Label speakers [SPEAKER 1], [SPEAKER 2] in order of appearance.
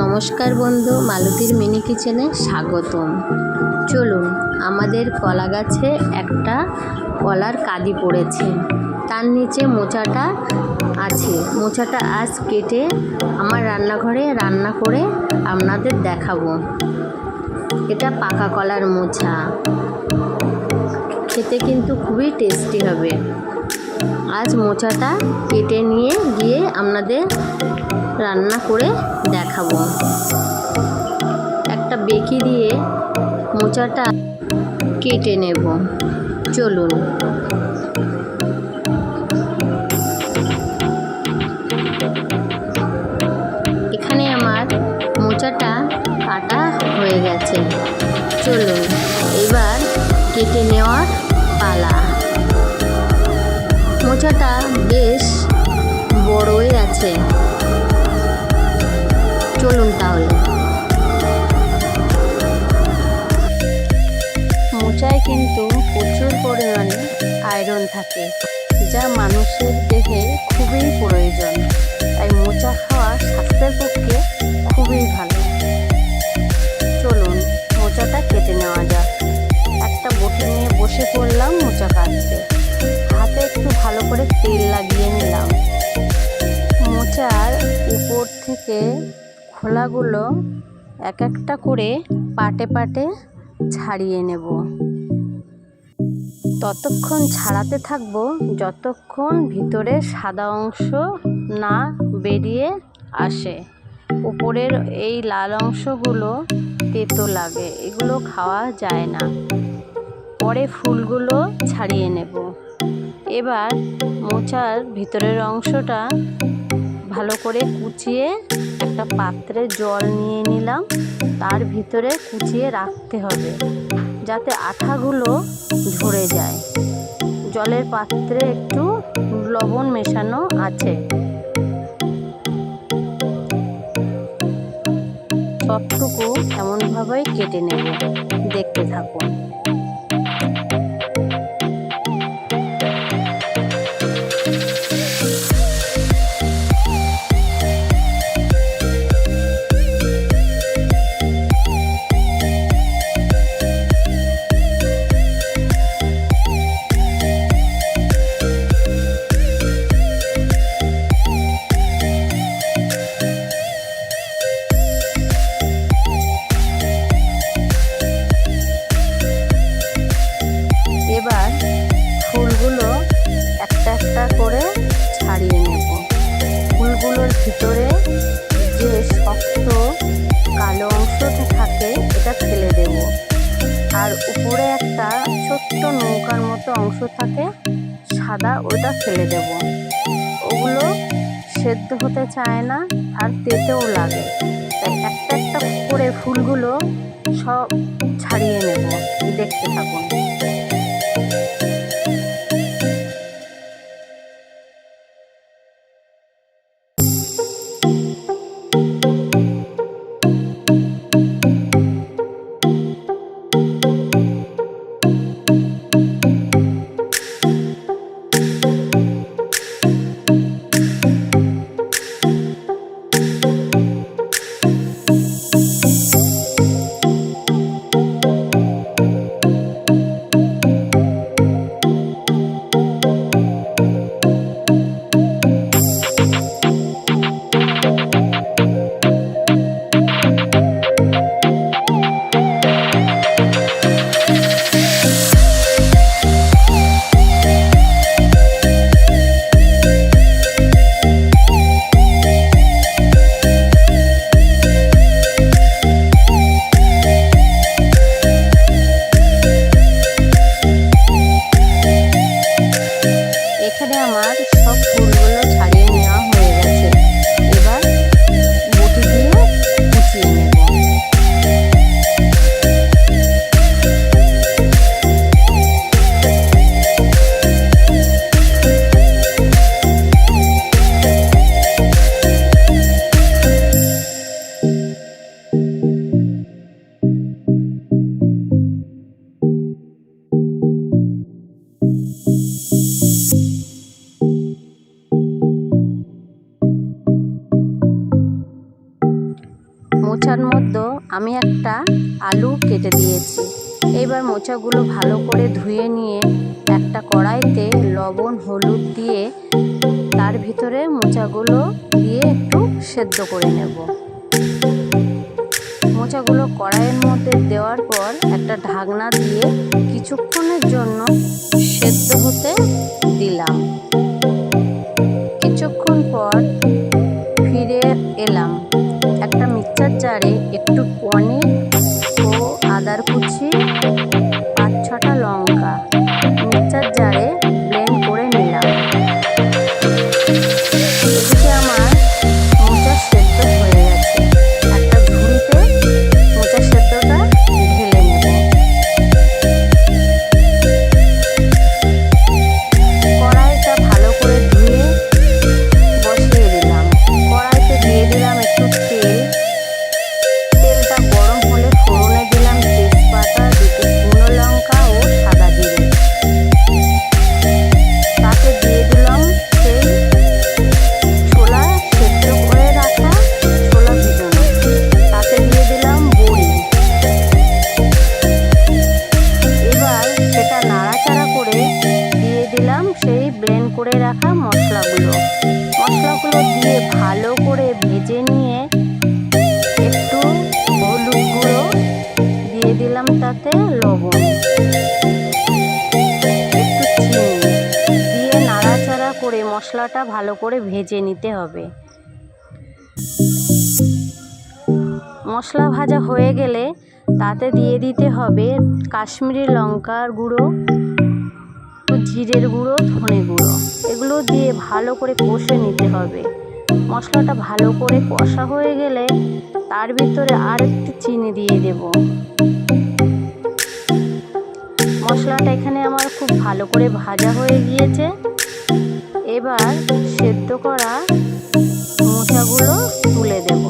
[SPEAKER 1] নমস্কার বন্ধু, মালতীর মিনি কিচেনে স্বাগতম। চলুন, আমাদের কলা গাছে একটা কলার কাঁদি পড়েছে, তার নিচে মোচাটা আছে। মোচাটা আজ কেটে আমার রান্নাঘরে রান্না করে আপনাদের দেখাবো। এটা পাকা কলার মোচা, খেতে কিন্তু খুবই টেস্টি হবে। আজ মোচাটা কেটে নিয়ে গিয়ে আপনাদের রান্না করে দেখাবো। একটা বেকি দিয়ে মোচাটা কেটে নেব। চলুন। এখানে আমার মোচাটা কাটা হয়ে গেছে। চলুন এবার কেটে নেওয়ার পালা। মোচাটা বেশ বড়ই আছে। চলুন তাহলে। মোচায় কিন্তু প্রচুর পরিমাণে আয়রন থাকে, যা মানুষের দেহে খুবই প্রয়োজন। তাই মোচা খাওয়া স্বাস্থ্যের পক্ষে খুবই ভালো। চলুন মোচাটা কেটে নেওয়া যাক। একটা বটি নিয়ে বসে পড়লাম মোচা কাটতে। হাতে একটু ভালো করে তেল লাগিয়ে নিলাম। মোচার উপর থেকে খোলাগুলো এক একটা করে পাটে পাটে ছাড়িয়ে নেব। ততক্ষণ ছাড়াতে থাকবো যতক্ষণ ভিতরে সাদা অংশ না বেরিয়ে আসে। উপরের এই লাল অংশগুলো তেতো লাগে, এগুলো খাওয়া যায় না। পরে ফুলগুলো ছাড়িয়ে নেব। এবার মোচার ভিতরের অংশটা ভালো করে কুচিয়ে একটা পাত্রে জল নিয়ে নিলাম। তার ভিতরে কুচিয়ে রাখতে হবে যাতে আঠাগুলো ঝরে যায়। জলের পাত্রে একটু লবণ মেশানো আছে। সবটুকু এমনভাবেই কেটে নেব, দেখতে থাকুন। এবার ফুলগুলো একটা একটা করে ছাড়িয়ে নেব। ফুলগুলোর ভিতরে যে শক্ত কালো অংশটা থাকে এটা ফেলে দেব। আর উপরে একটা ছোট্ট নৌকার মতো অংশ থাকে সাদা, ওটা ফেলে দেব। ওগুলো সেদ্ধ হতে চায় না আর তেতেও লাগে, তাই একটা একটা করে ফুলগুলো সব ছাড়িয়ে নেব, দেখতে থাকুন। মোচার মধ্যে আমি একটা আলু কেটে দিয়েছি। এবার মোচাগুলো ভালো করে ধুয়ে নিয়ে একটা কড়াইতে লবণ হলুদ দিয়ে তার ভিতরে মোচাগুলো দিয়ে একটু সেদ্ধ করে নেব। মোচাগুলো কড়াইয়ের মধ্যে দেওয়ার পর একটা ঢাকনা দিয়ে কিছুক্ষণের জন্য সেদ্ধ হতে দিলাম। কিছুক্ষণ পর ফিরে এলাম। একটা মিক্সচার জারে একটু পনির ও আদার কুচি 5-6টা লঙ্কা মিক্সচার জারে ব্লেন্ড করে নিলাম। এদিকে আমার মোচা সেদ্ধ হয়ে গেছে। একটা ঝুড়িতে মোচা সেদ্ধটা ঢেলে নেব। কড়াইটা ভালো করে ধুয়ে বসিয়ে দিলাম। কড়াইতে দিয়ে দিলাম একটু তেল। তেলটা গরম হলে ফোড়নে দিলাম তেজপাতা, 2টো শুকনো লঙ্কা ও সাদা জিরে। তাতে দিয়ে দিলাম সেই ছোলা সেদ্ধ করে রাখা ছোলা ভিজানো। তাতে দিয়ে দিলাম বড়ি। এবার সেটা নাড়াচাড়া করে দিয়ে দিলাম সেই ব্লেন্ড করে রাখা মশলাগুলো দিয়ে ভালো করে ভেজে নিয়ে একটু হলুদ গুঁড়ো দিয়ে দিলাম, তাতে লবণ, একটু চিনি দিয়ে নাড়াচাড়া করে মশলাটা ভালো করে ভেজে নিতে হবে। মশলা ভাজা হয়ে গেলে তাতে দিয়ে দিতে হবে কাশ্মীরি লঙ্কার গুঁড়ো, জিরের গুঁড়ো, ধনে গুঁড়ো। এগুলো দিয়ে ভালো করে কষে নিতে হবে। মশলাটা ভালো করে কষা হয়ে গেলে তার ভিতরে আর একটু চিনি দিয়ে দেব। মশলাটা এখানে আমার খুব ভালো করে ভাজা হয়ে গিয়েছে। এবার সেদ্ধ করা মোচাগুলো তুলে দেব।